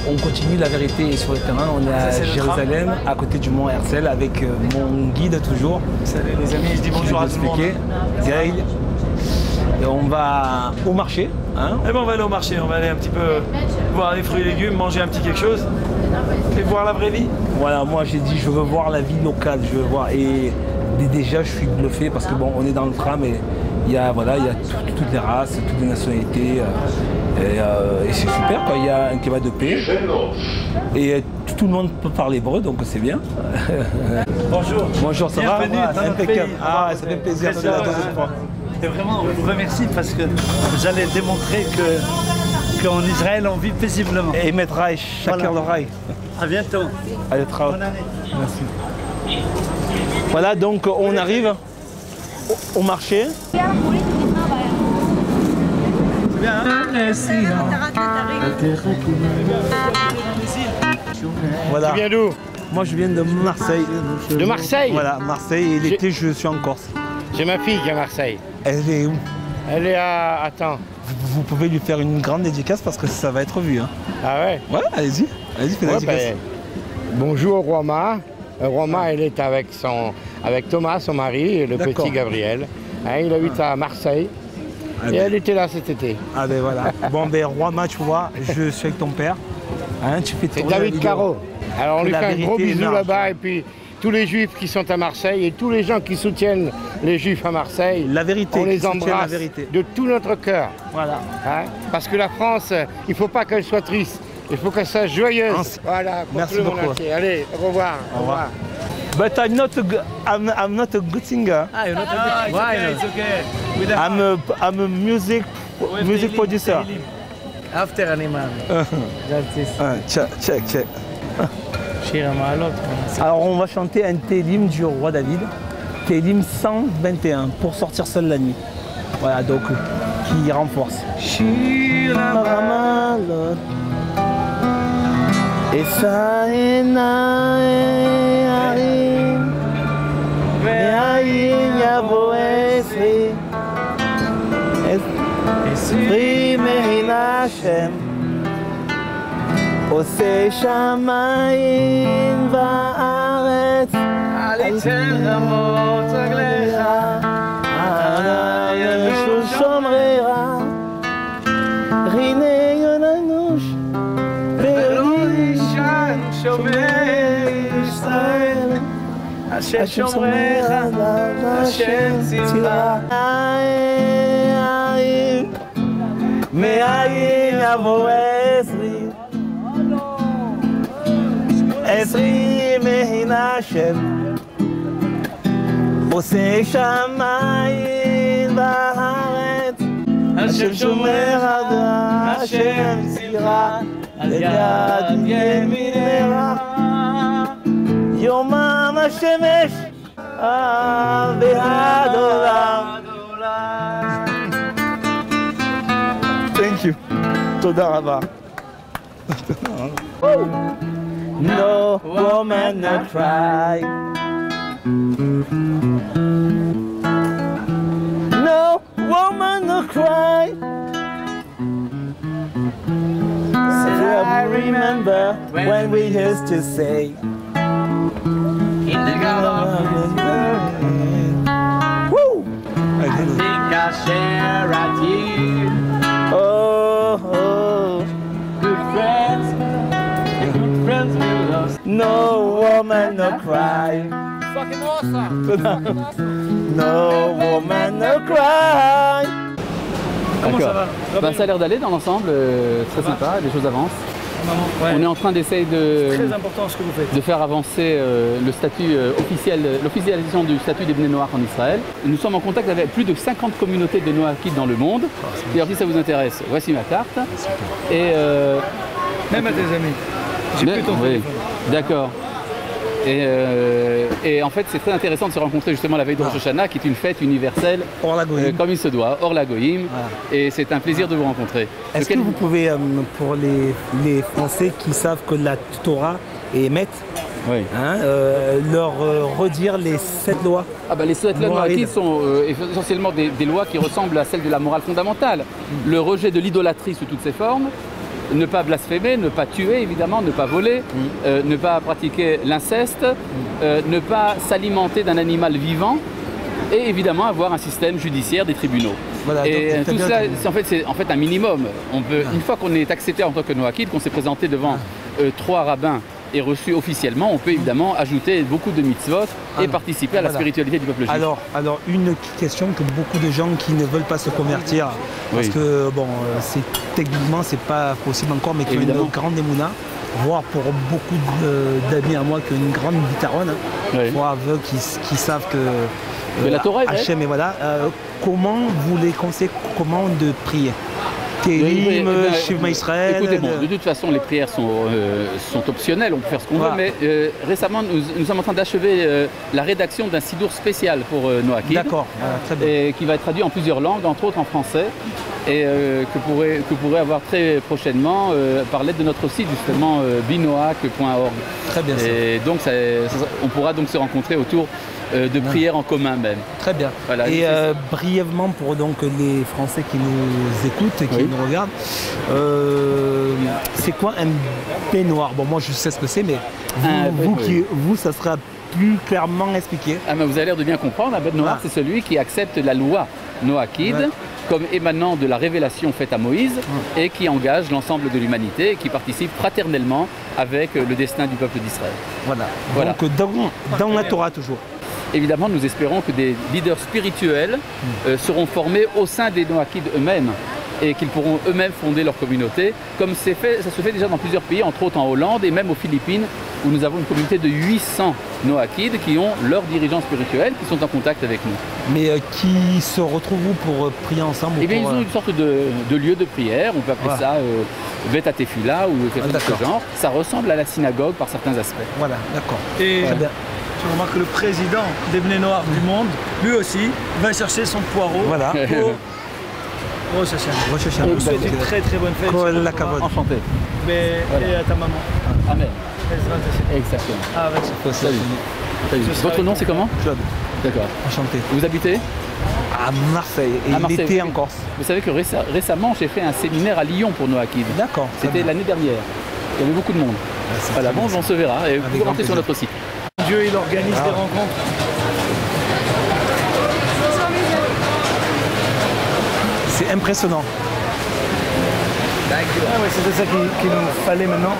On continue, la vérité est sur le terrain. On est à Jérusalem, à côté du mont Herzl, avec mon guide toujours. Salut les amis, je dis bonjour à tout le monde. Gaël. Et on va au marché. Hein. Eh ben on va aller au marché, on va aller un petit peu voir les fruits et légumes, manger un petit quelque chose et voir la vraie vie. Voilà, moi j'ai dit je veux voir la vie locale, je veux voir. Et déjà je suis bluffé parce que bon, on est dans le tram et il y a toutes les races, toutes les nationalités. Et c'est super quoi, il y a un kebab de paix. Et tout le monde peut parler hébreu, donc c'est bien. Bonjour. Bonjour, ça va? Bienvenue dans notre pays. Ah, ça fait plaisir, c'est la deuxième fois. Et vraiment, on vous remercie parce que vous allez démontrer qu'en Israël, on vit paisiblement. Et mettre rail, chacun le rail. À bientôt. Allez, travail. Bonne année. Merci. Voilà, donc on arrive au marché. Bien, hein? Voilà. Tu viens d'où? Moi je viens de Marseille. De Marseille? Voilà, Marseille, et l'été je suis en Corse. J'ai ma fille qui est à Marseille. Elle est où? Elle est à... Attends. Vous pouvez lui faire une grande dédicace parce que ça va être vu. Hein. Ah ouais? Ouais, allez-y, faites la dédicace. Bonjour Roma. Roma, elle est avec Thomas, son mari, le D'accord. petit Gabriel. Hein, il habite à Marseille. Et elle était là cet été. Ah ben voilà. Bon ben Roi tu vois, je suis avec ton père. Hein, tu fais C'est tourner la David vidéo. Caro. Alors on lui La fait un gros vérité est bisou large. là-bas et puis tous les juifs qui sont à Marseille et tous les gens qui soutiennent les juifs à Marseille, La vérité, on les qui soutient la embrasse vérité. de tout notre cœur. Voilà. Hein, parce que la France, il ne faut pas qu'elle soit triste, il faut qu'elle soit joyeuse. Voilà, pour Merci tout le monde beaucoup. entier. Allez, au revoir. Au revoir. But I'm not a good singer. Ah, you're not a bit. Why? It's okay. With the I'm a music producer. After animal. Check. Shir המעלות. Alors on va chanter un Télim du roi David. Télim 121 pour sortir seul la nuit. Voilà donc qui renforce. Shir המעלות. אשא עיני הרים והאם יבוא עשרי מעין השם עושה שמיים וארץ אל יתן רמות רגליך. ישו שומריך ריני יננוש ולא ישן שומר ישראל. השם שומריך, השם צבאה. מאין יבוא עשרי מעין השם עושה שמיים וארץ. השם שומר השם צירה על יד ימינך. יומם השמש ועד עולם. Thank you. תודה רבה. No woman not cry. No woman not cry. I remember when we used to say In the garden. Woo! I think I share at you. Oh, Good friends will love. no woman no cry. Fucking awesome. No woman no cry. Comment ça va? Ben, ça a l'air d'aller dans l'ensemble, très sympa, les choses avancent. Ouais. On est en train d'essayer Très important ce que vous faites. de faire avancer le statut officiel, l'officialisation du statut des Bnei Noach en Israël. Nous sommes en contact avec plus de 50 communautés de Noachites dans le monde. D'ailleurs, si ça vous intéresse, voici ma carte. Et Même à tes amis. J'ai mais- plus ton oui, téléphone. d'accord. Et en fait, c'est très intéressant de se rencontrer justement la veille de Rosh Hashanah, qui est une fête universelle, Hors la goyim. comme il se doit, hors la Goïm. Voilà. Et c'est un plaisir de vous rencontrer. Est-ce que Lequel- vous pouvez, pour les Français qui savent que la Torah est émette, Oui. hein, leur redire les 7 lois? Ah bah les 7 lois Moraïd. noachites sont essentiellement des lois qui ressemblent à celles de la morale fondamentale. Le rejet de l'idolâtrie sous toutes ses formes, ne pas blasphémer, ne pas tuer évidemment, ne pas voler, ne pas pratiquer l'inceste, ne pas s'alimenter d'un animal vivant et évidemment avoir un système judiciaire des tribunaux. Voilà, et donc, tout cela, c'est en fait un minimum. On peut, une fois qu'on est accepté en tant que Noachide, qu'on s'est présenté devant 3 rabbins et reçu officiellement, on peut évidemment ajouter beaucoup de mitzvot et participer à la spiritualité du peuple juif. Alors, une question que beaucoup de gens qui ne veulent pas se convertir, parce que bon, techniquement c'est pas possible encore, mais qui ont une grande émouna, voire pour beaucoup d'amis à moi qui ont une grande bitaronne, voire qui savent que la Torah, Hachem, et voilà, comment vous les conseillez, comment de prier? Télim, Shema Israël. Écoutez, bon, de toute façon, les prières sont optionnelles, on peut faire ce qu'on veut, mais récemment, nous sommes en train d'achever la rédaction d'un sidour spécial pour Noachide. D'accord, très bien. Et qui va être traduit en plusieurs langues, entre autres en français, et que vous pourrez avoir très prochainement par l'aide de notre site, justement, binoac.org. Très bien. Et donc, on pourra donc se rencontrer autour de prières en commun même. Très bien. Voilà, et brièvement pour donc les Français qui nous écoutent, qui nous regardent, c'est quoi un baignoire? Bon, moi je sais ce que c'est, mais vous, ça sera plus clairement expliqué. Ah, mais vous avez l'air de bien comprendre. Un baignoire, c'est celui qui accepte la loi noachide comme émanant de la révélation faite à Moïse et qui engage l'ensemble de l'humanité et qui participe fraternellement avec le destin du peuple d'Israël. Voilà. Donc dans la Torah toujours. Évidemment, nous espérons que des leaders spirituels seront formés au sein des Noachides eux-mêmes et qu'ils pourront eux-mêmes fonder leur communauté, comme ça se fait déjà dans plusieurs pays, entre autres en Hollande et même aux Philippines, où nous avons une communauté de 800 Noachides qui ont leurs dirigeants spirituels, qui sont en contact avec nous. Mais qui se retrouvent où pour prier ensemble? Eh bien, ils ont une sorte de lieu de prière, on peut appeler ça Bet Tefila ou quelque chose de ce genre. Ça ressemble à la synagogue par certains aspects. Voilà, d'accord. Et tu remarques que le président des Bnei Noach du monde, lui aussi, va chercher son poireau pour Rosh Hashanah. On vous souhaite une très très bonne fête. Enchanté. Et à ta maman. Amen. Exactement. Ah, salut. Votre nom c'est comment? Claude. D'accord. Enchanté. Vous habitez? À Marseille. Et l'été en Corse. Vous savez que récemment j'ai fait un séminaire à Lyon pour Noachide. D'accord. C'était l'année dernière. Il y avait beaucoup de monde. Voilà, bon, on se verra. Et vous pouvez rentrer sur notre site. Dieu, il organise des rencontres. C'est impressionnant. C'était ça qu'il nous fallait maintenant.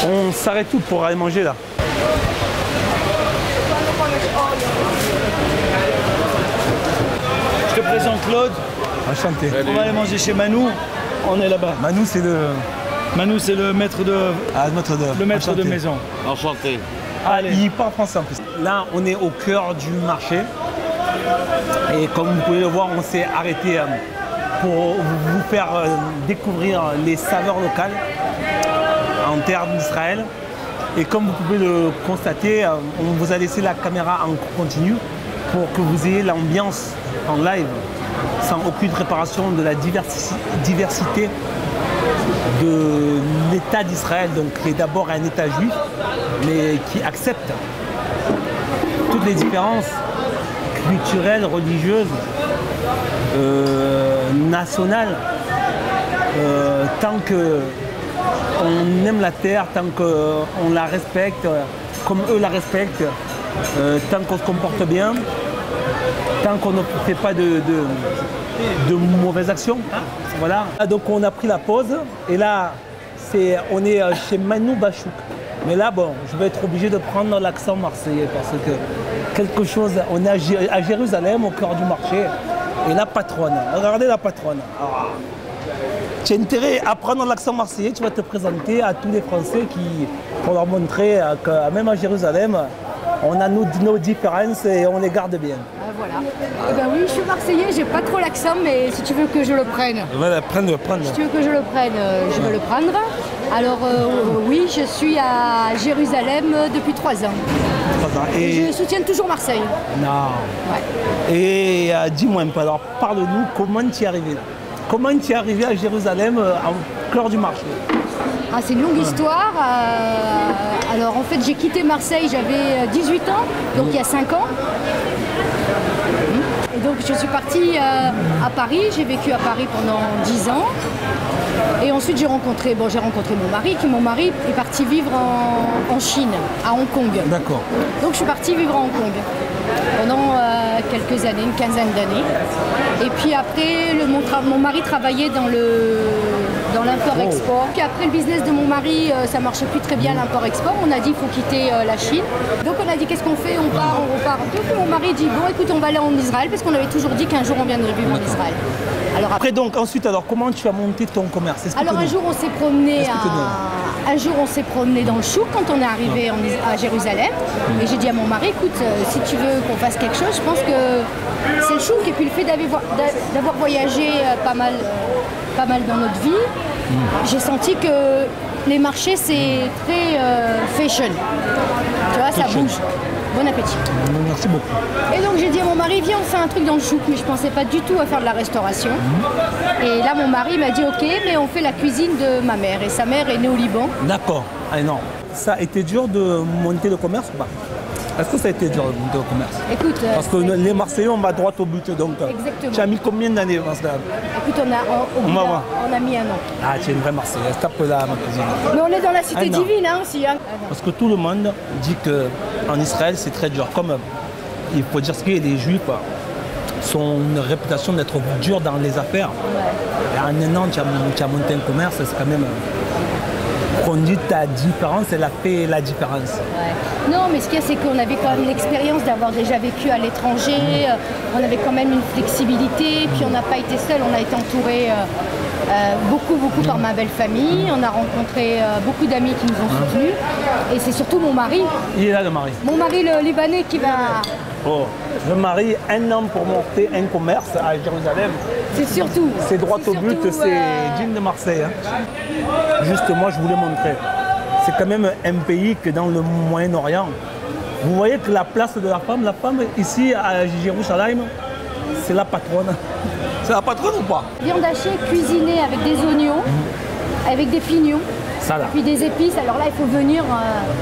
On s'arrête tout pour aller manger là. Je te présente Claude. Enchanté. On va aller manger chez Manu. On est là-bas. Manu, c'est le maître de maison. Enchanté. Allez. Il parle français en plus. Là, on est au cœur du marché. Et comme vous pouvez le voir, on s'est arrêté pour vous faire découvrir les saveurs locales en terre d'Israël. Et comme vous pouvez le constater, on vous a laissé la caméra en continu pour que vous ayez l'ambiance en live, sans aucune préparation de la diversité de l'État d'Israël, donc qui est d'abord un État juif, mais qui accepte toutes les différences culturelles, religieuses, nationales, tant qu'on aime la terre, tant qu'on la respecte, comme eux la respectent, tant qu'on se comporte bien, tant qu'on ne fait pas de mauvaises actions. Voilà. Donc on a pris la pause et là on est chez Manu Bachouk. Mais là bon, je vais être obligé de prendre l'accent marseillais parce que quelque chose, on est à Jérusalem au cœur du marché et la patronne, regardez la patronne. Alors, tu as intérêt à prendre l'accent marseillais, tu vas te présenter à tous les Français pour leur montrer que même à Jérusalem, on a nos différences et on les garde bien. Voilà. Ben oui, je suis marseillais, j'ai pas trop l'accent, mais si tu veux que je le prenne. Voilà, prendre. Si tu veux que je le prenne, je vais le prendre. Alors oui, je suis à Jérusalem depuis 3 ans. 3 ans. Et je soutiens toujours Marseille. Non. Ouais. Et dis-moi un peu, alors parle-nous, comment tu y es arrivé là? comment tu es arrivé à Jérusalem en cœur du marché? Ah, c'est une longue histoire. Alors en fait j'ai quitté Marseille, j'avais 18 ans, donc il y a 5 ans. Et donc je suis partie à Paris, j'ai vécu à Paris pendant 10 ans. Et ensuite j'ai rencontré mon mari, mon mari est parti vivre en Chine, à Hong Kong. D'accord. Donc je suis partie vivre à Hong Kong pendant quelques années, une quinzaine d'années. Et puis après, mon mari travaillait dans l'import-export. Puis après le business de mon mari, ça marchait plus très bien l'import-export. On a dit il faut quitter la Chine. Donc on a dit qu'est-ce qu'on fait, on repart. Donc mon mari dit bon écoute on va aller en Israël parce qu'on avait toujours dit qu'un jour on viendrait vivre en Israël. Alors après donc ensuite comment tu as monté ton commerce? Alors un jour on s'est promené dans le chouk quand on est arrivé à Jérusalem et j'ai dit à mon mari écoute si tu veux qu'on fasse quelque chose je pense que c'est le chouk et puis le fait d'avoir voyagé pas mal dans notre vie j'ai senti que les marchés c'est très fashion tu vois ça bouge. Bon appétit. Merci beaucoup. Et donc j'ai dit à mon mari, viens on fait un truc dans le chouk, mais je pensais pas du tout à faire de la restauration. Et là mon mari m'a dit ok, mais on fait la cuisine de ma mère. Et sa mère est née au Liban. D'accord. Ah non. Ça a été dur de monter le commerce ou pas? Est-ce que ça a été dur de monter le commerce? Écoute, parce que les Marseillais on va droit au but donc. Exactement. Tu as mis combien d'années dans cela? Écoute, on a mis un an. Ah tu es une vraie Marseillaise, tape là ma cousine. Mais on est dans la cité divine hein, aussi. Hein. Parce que tout le monde dit qu'en Israël c'est très dur. Comme il faut dire ce qu'il y a, les Juifs sont une réputation d'être durs dans les affaires. Ouais. Et en un an tu as monté un commerce, c'est quand même. On dit ta différence, elle a fait la différence. Ouais. Non, mais ce qu'il y a, c'est qu'on avait quand même l'expérience d'avoir déjà vécu à l'étranger. On avait quand même une flexibilité. Puis on n'a pas été seul, on a été entouré beaucoup par ma belle famille. On a rencontré beaucoup d'amis qui nous ont soutenus. Et c'est surtout mon mari. Il est là le mari. Mon mari le Libanais qui va... Oh, le mari, un homme pour monter un commerce à Jérusalem. C'est surtout. C'est droit au but, c'est digne de Marseille. Hein. Justement, je voulais montrer. C'est quand même un pays que dans le Moyen-Orient, vous voyez que la place de la femme ici à Jérusalem, c'est la patronne. C'est la patronne ou pas? Viande hachée cuisinée avec des oignons, avec des pignons. Ça, là. Puis des épices, alors là il faut venir,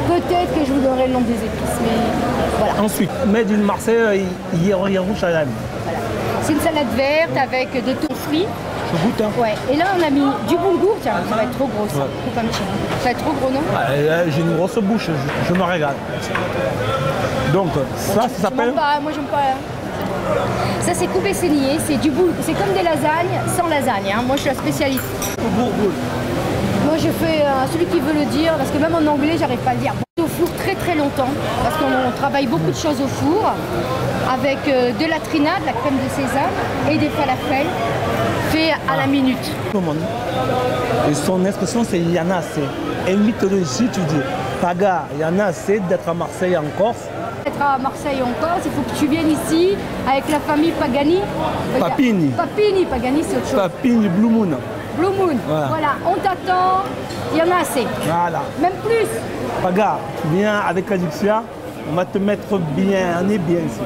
peut-être que je vous donnerai le nom des épices, mais voilà. Ensuite, made in Marseille, Jérusalem. Voilà. C'est une salade verte avec des thons frits. Je goûte hein. Ouais. Et là on a mis du boulgour, tiens, ça va être trop gros ça, coupe un petit bout. Ça va être trop gros non? J'ai une grosse bouche, je me régale. Donc ça s'appelle... Moi j'aime pas. Hein. Ça c'est coupé saigné, c'est du boulgour, c'est comme des lasagnes sans lasagne, hein. Moi je suis la spécialiste. Bourgoule. Moi je fais celui qui veut le dire, parce que même en anglais j'arrive pas à le dire. Au four très longtemps, parce qu'on travaille beaucoup de choses au four, avec de la trina, de la crème de sésame et des falafels, fait à la minute. Tout le monde. Et son expression c'est il y en a assez. Invite-le ici, tu dis, Paga, il y en a assez d'être à Marseille en Corse. Être à Marseille en Corse, il faut que tu viennes ici avec la famille Pagani. Papini. Papini, Pagani c'est autre chose. Papini, Blue Moon. Blue Moon, voilà, on t'attend, il y en a assez. Voilà. Même plus. Paga, viens avec Alexia, on va te mettre bien, on est bien ici.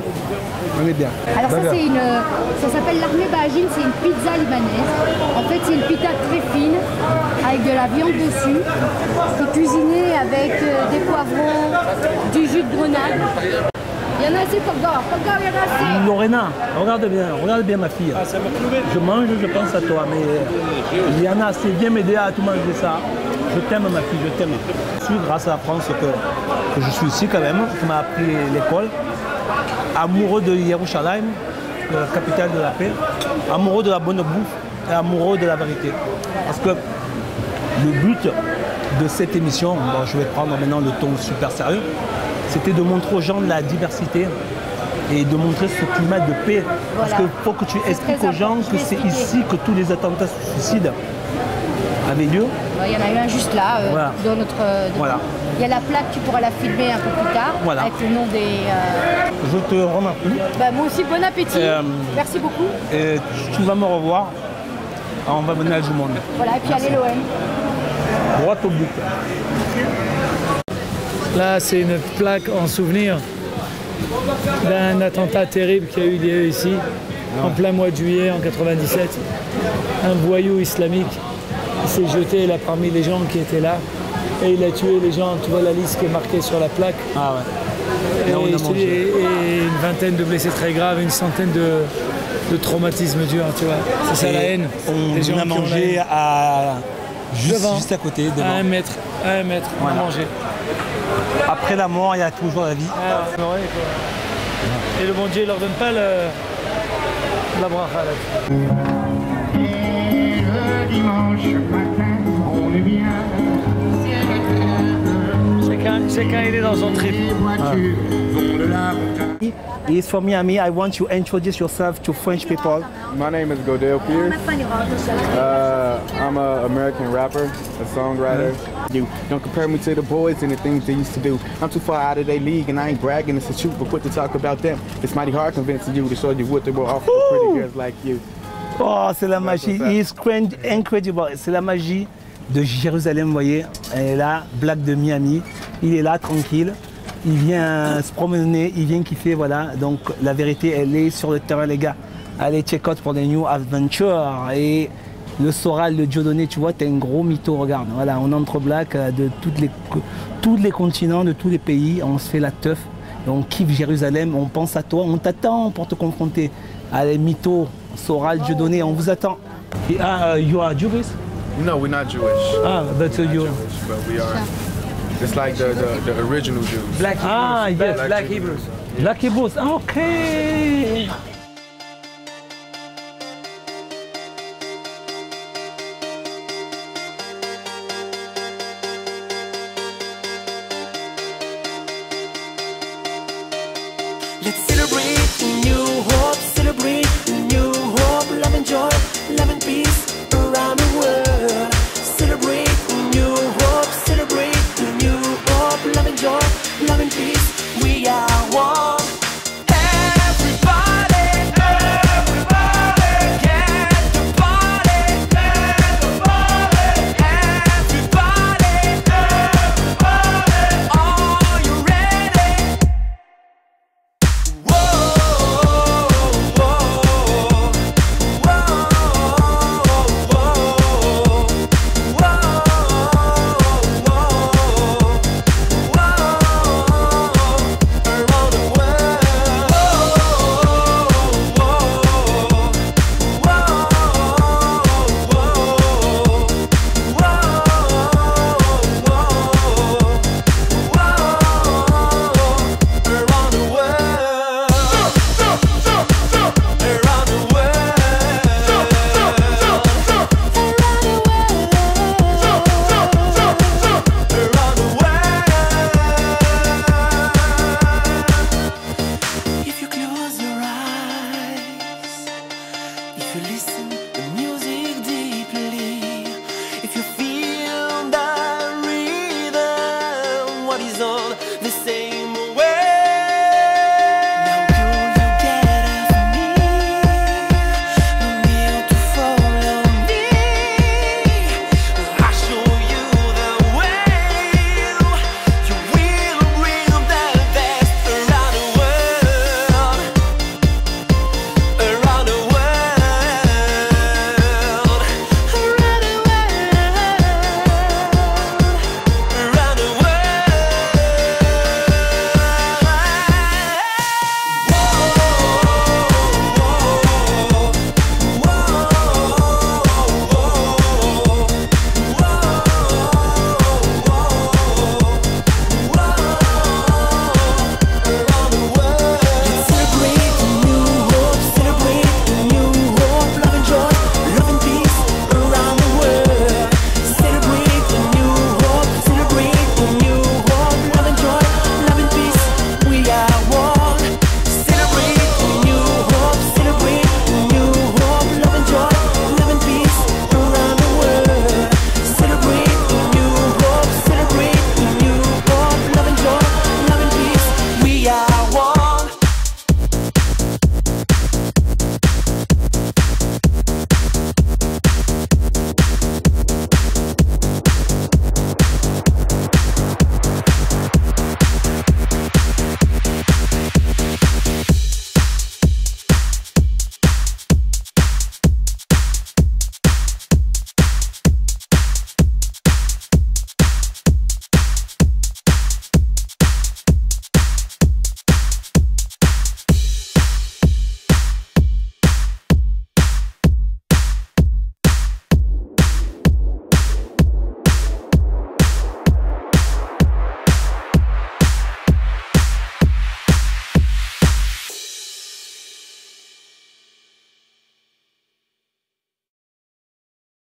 On est bien. Alors ça s'appelle l'armée Bahagine, c'est une pizza libanaise. En fait c'est une pita très fine, avec de la viande dessus. C'est cuisiné avec des poivrons, du jus de grenade. Il y en a assez pour Paga, il y en a assez. Lorena, regarde bien ma fille. Je mange, je pense à toi, mais il y en a assez. Viens m'aider à tout manger ça. Je t'aime ma fille, je t'aime. C'est grâce à la France que je suis ici quand même, qui m'a appris l'école. Amoureux de Jérusalem, la capitale de la paix. Amoureux de la bonne bouffe et amoureux de la vérité. Parce que le but de cette émission, bon, je vais prendre maintenant le ton super sérieux, c'était de montrer aux gens la diversité et de montrer ce climat de paix. Voilà. Parce qu'il faut que tu expliques aux gens que c'est ici que tous les attentats suicides avaient lieu. Il y en a eu un juste là, voilà. Dans notre... Voilà. Il y a la plaque, tu pourras la filmer un peu plus tard, voilà. Avec le nom des... Je te remercie. Bah, moi aussi, bon appétit. Merci beaucoup. Et tu vas me revoir. On va mener à du monde. Voilà, et puis allez l'OM. Droit au but. Là, c'est une plaque en souvenir d'un attentat terrible qui a eu lieu ici. en plein mois de juillet en 97. Un voyou islamique, il s'est jeté là parmi les gens qui étaient là et il a tué les gens. Tu vois la liste qui est marquée sur la plaque. Ah ouais. Et une vingtaine de blessés très graves, une centaine de traumatismes durs, tu vois. C'est ça la haine. On a mangé juste à côté, devant. À un mètre, on a mangé. Après la mort, il y a toujours la vie. Et le bon Dieu, il leur donne pas la bracha là-dessus. Et le dimanche matin, on est bien. Chacun il est dans son trip. He's from Miami. I want you to introduce yourself to French people. My name is Godale Pierce. I'm an American rapper, a songwriter. Don't compare me to the boys and the things they used to do. I'm too far out of their league and I ain't bragging, it's the truth, but quit to talk about them. It's mighty hard convincing you to show you what they will offer to pretty girls like you. Oh, c'est la magie. It's incredible. C'est la magie de Jérusalem, vous voyez. Elle est là, Black de Miami. Il est là, tranquille. Il vient se promener, il vient kiffer, voilà. Donc la vérité, elle est sur le terrain, les gars. Allez, check out pour des new adventures. Et le Soral, le Dieudonné, tu vois, t'es un gros mytho, regarde. Voilà, on entre Black de tous les continents, de tous les pays. On se fait la teuf. Et on kiffe Jérusalem, on pense à toi, on t'attend pour te confronter. Allez, mytho, Soral, Dieudonné, on vous attend. You are Jewish? No, we're not Jewish. But you... Jewish, but we are. It's like the original Jews. Black Hebrews. Black Hebrews. Black Hebrews, okay.